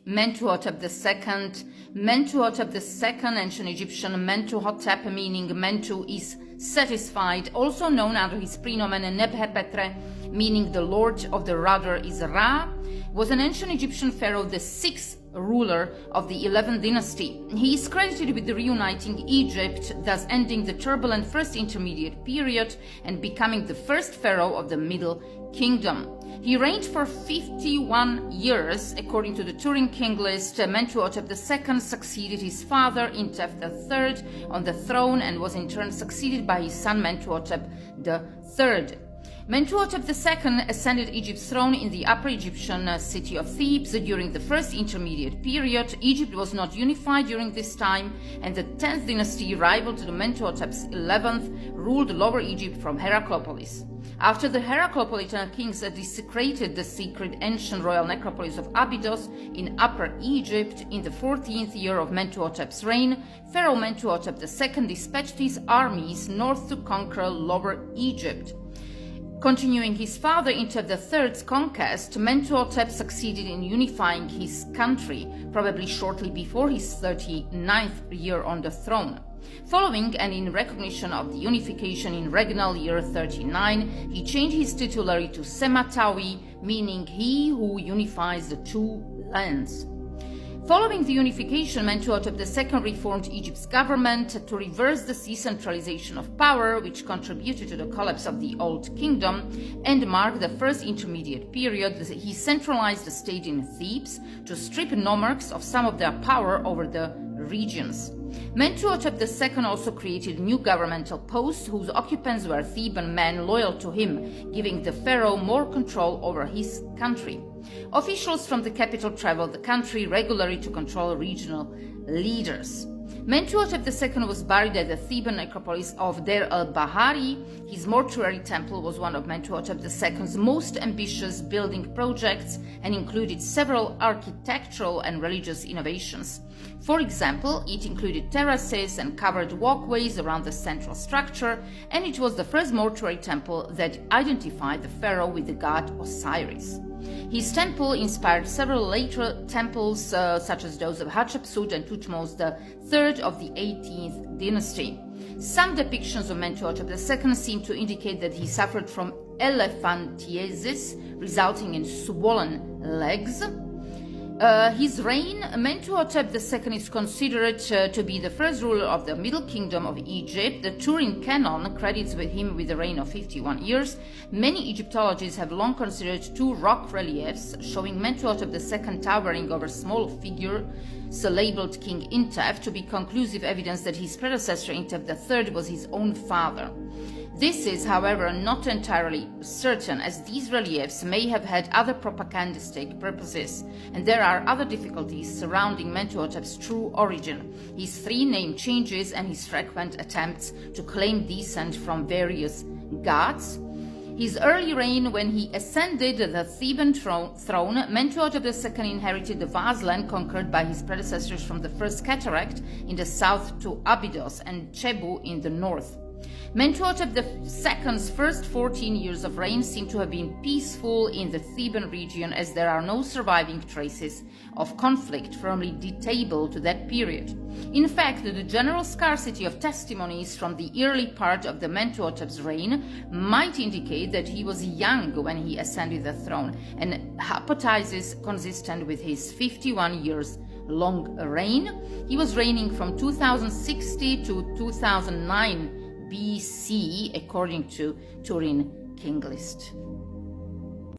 Mentuhotep II. Mentuhotep II, ancient Egyptian Mentuhotep, meaning Mentu is satisfied, also known under his prenomen Nebhepetre, meaning the Lord of the Rudder is Ra, was an ancient Egyptian pharaoh, the sixth ruler of the 11th dynasty. He is credited with reuniting Egypt, thus ending the turbulent first intermediate period and becoming the first pharaoh of the Middle Kingdom. He reigned for 51 years. According to the Turin King list, Mentuhotep II succeeded his father, Intef III, on the throne and was in turn succeeded by his son Mentuhotep III. Mentuhotep II ascended Egypt's throne in the Upper Egyptian city of Thebes during the first intermediate period. Egypt was not unified during this time, and the 10th dynasty, rival to the Mentuhotep's 11th, ruled Lower Egypt from Heracleopolis. After the Heracleopolitan kings desecrated the sacred ancient royal necropolis of Abydos in Upper Egypt in the 14th year of Mentuhotep's reign, Pharaoh Mentuhotep II dispatched his armies north to conquer Lower Egypt. Continuing his father Intef III's conquest, Mentuhotep succeeded in unifying his country, probably shortly before his 39th year on the throne. Following and in recognition of the unification in regnal year 39, he changed his titulary to Sematawi, meaning he who unifies the two lands. Following the unification, Mentuhotep II reformed Egypt's government to reverse the decentralization of power, which contributed to the collapse of the Old Kingdom and marked the first intermediate period. He centralized the state in Thebes to strip nomarchs of some of their power over the regions. Mentuhotep II also created new governmental posts whose occupants were Theban men loyal to him, giving the pharaoh more control over his country. Officials from the capital traveled the country regularly to control regional leaders. Mentuhotep II was buried at the Theban necropolis of Deir el-Bahari. His mortuary temple was one of Mentuhotep II's most ambitious building projects and included several architectural and religious innovations. For example, it included terraces and covered walkways around the central structure, and it was the first mortuary temple that identified the pharaoh with the god Osiris. His temple inspired several later temples, such as those of Hatshepsut and Thutmose III of the 18th dynasty. Some depictions of Mentuhotep II seem to indicate that he suffered from elephantiasis, resulting in swollen legs. His reign, Mentuhotep II is considered to be the first ruler of the Middle Kingdom of Egypt. The Turin canon credits him with a reign of 51 years. Many Egyptologists have long considered two rock reliefs showing Mentuhotep II towering over small figure, so labeled King Intef, to be conclusive evidence that his predecessor Intef III was his own father. This is, however, not entirely certain, as these reliefs may have had other propagandistic purposes, and there are other difficulties surrounding Mentuhotep's true origin, his three name changes, and his frequent attempts to claim descent from various gods. His early reign, when he ascended the Theban throne, Mentuhotep II inherited the vast land conquered by his predecessors from the First Cataract in the south to Abydos and Chebu in the north. Mentuhotep II's first 14 years of reign seem to have been peaceful in the Theban region, as there are no surviving traces of conflict firmly datable to that period. In fact, the general scarcity of testimonies from the early part of the Mentuhotep's reign might indicate that he was young when he ascended the throne, an hypothesis consistent with his 51 years long reign. He was reigning from 2060 to 2009 BC, according to Turin King list.